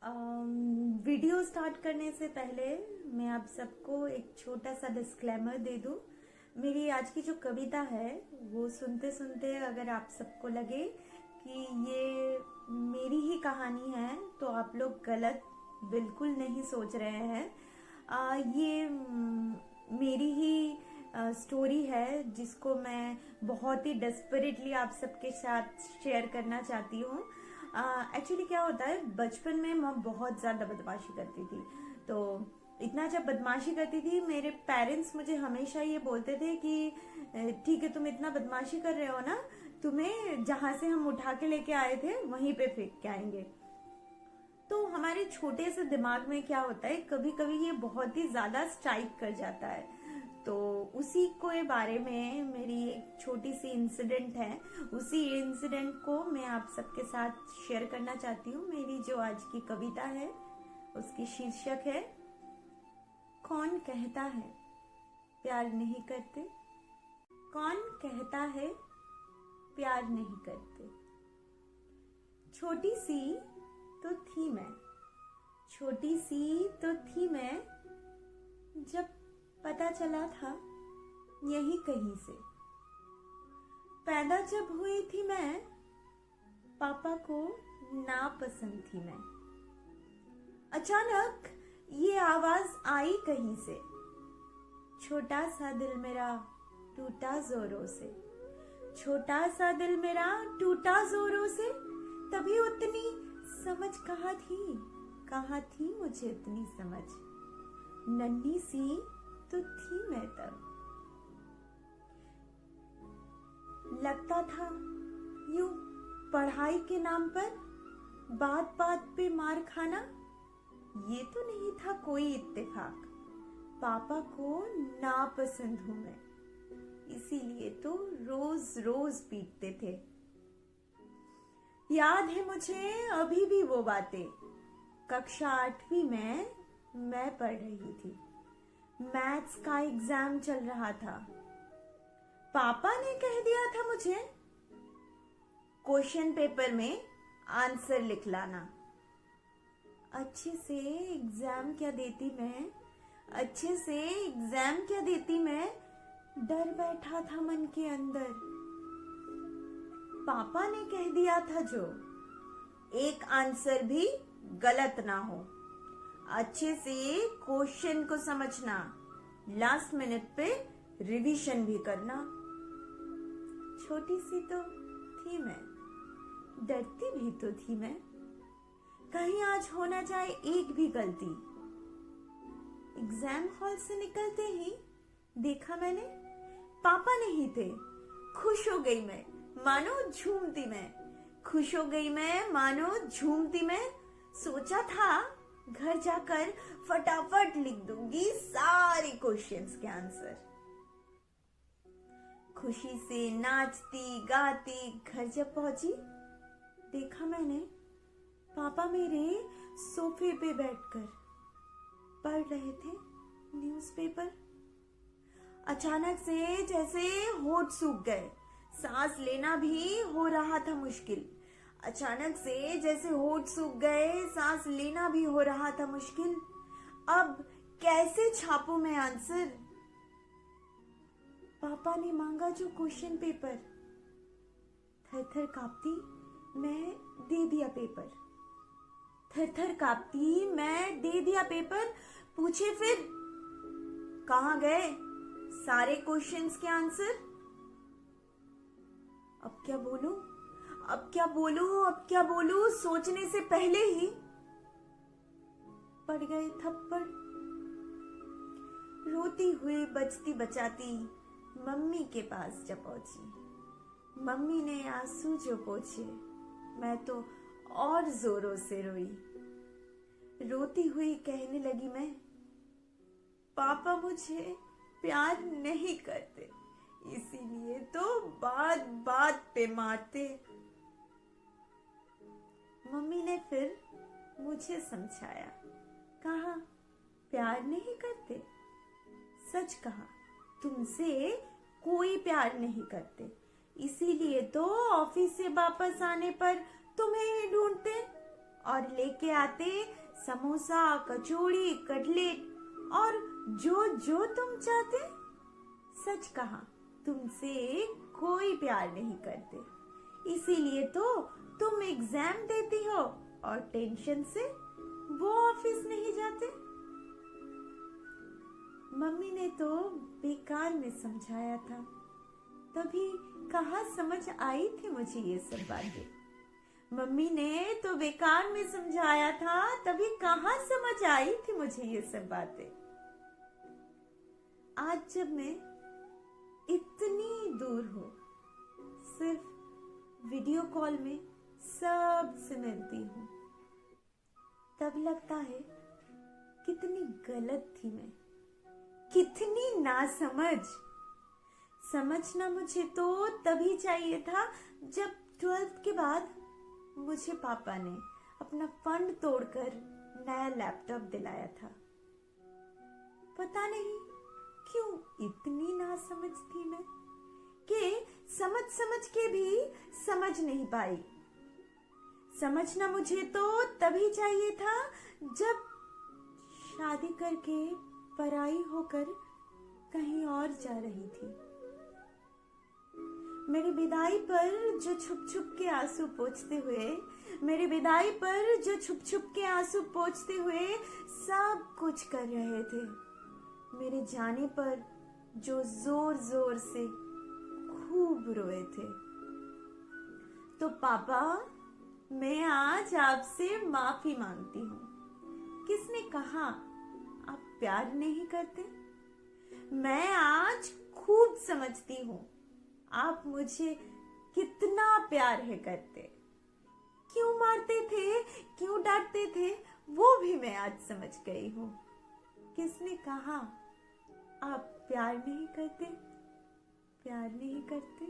Video start करने से पहले मैं आप सबको एक छोटा सा डिस्क्लेमर दे दूं। मेरी आज की जो कविता है वो सुनते सुनते अगर आप सबको लगे कि ये मेरी ही कहानी है तो आप लोग गलत बिल्कुल नहीं सोच रहे हैं। ये मेरी ही स्टोरी है जिसको मैं बहुत ही डेस्परेटली आप सबके साथ शेयर करना चाहती हूँ। एक्चुअली क्या होता है, बचपन में मैं बहुत ज्यादा बदमाशी करती थी। तो इतना जब बदमाशी करती थी, मेरे पेरेंट्स मुझे हमेशा ये बोलते थे कि ठीक है, तुम इतना बदमाशी कर रहे हो ना, तुम्हें जहां से हम उठा के लेके आए थे वहीं पे फेंक के आएंगे। तो हमारे छोटे से दिमाग में क्या होता है, कभी कभी ये बहुत ही ज्यादा स्ट्राइक कर जाता है। तो उसी के बारे में मेरी एक छोटी सी इंसिडेंट है, उसी इंसिडेंट को मैं आप सबके साथ शेयर करना चाहती हूँ। मेरी जो आज की कविता है उसकी शीर्षक है कौन कहता है प्यार नहीं करते। कौन कहता है प्यार नहीं करते। छोटी सी तो थी मैं, छोटी सी तो थी मैं, जब पता चला था यही कहीं से। पैदा जब हुई थी मैं, पापा को नापसंद थी मैं। अचानक ये आवाज आई कहीं से, छोटा सा दिल मेरा टूटा जोरों से। छोटा सा दिल मेरा टूटा जोरों से, तभी उतनी समझ कहाँ थी मुझे इतनी समझ। नन्ही सी तो थी मैं तब। लगता था यूं पढ़ाई के नाम पर बात बात पे मार खाना, ये तो नहीं था कोई इत्तेफाक। पापा को नापसंद हूं मैं, इसीलिए तो रोज रोज पीटते थे। याद है मुझे अभी भी वो बातें। कक्षा 8वीं में मैं पढ़ रही थी, मैथ्स का एग्जाम चल रहा था। पापा ने कह दिया था मुझे क्वेश्चन पेपर में आंसर लिख लाना। अच्छे से एग्जाम क्या देती मैं, अच्छे से एग्जाम क्या देती मैं, डर बैठा था मन के अंदर। पापा ने कह दिया था जो एक आंसर भी गलत ना हो, अच्छे से क्वेश्चन को समझना, लास्ट मिनट पे रिवीजन भी करना। छोटी सी तो थी मैं, डरती भी तो थी मैं, कहीं आज हो ना जाए एक भी गलती। एग्जाम हॉल से निकलते ही देखा मैंने पापा नहीं थे। खुश हो गई मैं मानो झूमती मैं, खुश हो गई मैं मानो झूमती मैं। सोचा था घर जाकर फटाफट लिख दूंगी सारे क्वेश्चंस के आंसर। खुशी से नाचती गाती घर जब पहुंची, देखा मैंने पापा मेरे सोफे पे बैठकर पढ़ रहे थे न्यूज़पेपर। अचानक से जैसे होठ सूख गए, सांस लेना भी हो रहा था मुश्किल। अचानक से जैसे होठ सूख गए, सांस लेना भी हो रहा था मुश्किल। अब कैसे छापूं मैं आंसर। पापा ने मांगा जो क्वेश्चन पेपर, थर थर कांपती मैं दे दिया पेपर। थर थर कांपती मैं दे दिया पेपर। पूछे फिर कहाँ गए सारे क्वेश्चंस के आंसर। अब क्या बोलूं, अब क्या बोलूं, अब क्या बोलूं, सोचने से पहले ही पड़ गए थप्पड़। रोती हुई बचती बचाती मम्मी के पास जब पहुंची, मम्मी ने आंसू जो पोंछे, मैं तो और जोरों से रोई। रोती हुई कहने लगी मैं, पापा मुझे प्यार नहीं करते, इसीलिए तो बात बात पे मारते। मम्मी ने फिर मुझे समझाया, कहा प्यार नहीं करते, सच कहा तुमसे कोई प्यार नहीं करते, इसीलिए तो ऑफिस से वापस आने पर तुम्हें ही ढूंढते और लेके आते समोसा, कचौड़ी, कटलेट और जो जो तुम चाहते। सच कहा, तुमसे कोई प्यार नहीं करते, इसीलिए तो तुम एग्जाम देती हो और टेंशन से वो ऑफिस नहीं जाते। मम्मी ने तो बेकार में समझाया था, तभी कहाँ समझ आई थी मुझे ये सब बातें। मम्मी ने तो बेकार में समझाया था, तभी कहाँ समझ आई थी मुझे ये सब बातें। आज जब मैं इतनी दूर हूँ, सिर्फ वीडियो कॉल में सबसे मिलती हूँ, तब लगता है कितनी गलत थी मैं, कितनी नासमझ। समझना मुझे तो तभी चाहिए था जब 12th के बाद मुझे पापा ने अपना फंड तोड़कर नया लैपटॉप दिलाया था। पता नहीं क्यों इतनी नासमझ थी मैं कि समझ समझ के भी समझ नहीं पाई। समझना मुझे तो तभी चाहिए था जब शादी करके पराई होकर कहीं और जा रही थी। मेरी विदाई पर जो छुप छुप के आंसू पोंछते हुए, मेरी विदाई पर जो छुप छुप के आंसू पोंछते हुए सब कुछ कर रहे थे, मेरे जाने पर जो जोर जोर से खूब रोए थे। तो पापा, मैं आज आपसे माफी मांगती हूँ। किसने कहा आप प्यार नहीं करते? मैं आज खूब समझती हूँ आप मुझे कितना प्यार है करते। क्यों मारते थे, क्यों डांटते थे, वो भी मैं आज समझ गई हूँ। किसने कहा आप प्यार नहीं करते? प्यार नहीं करते।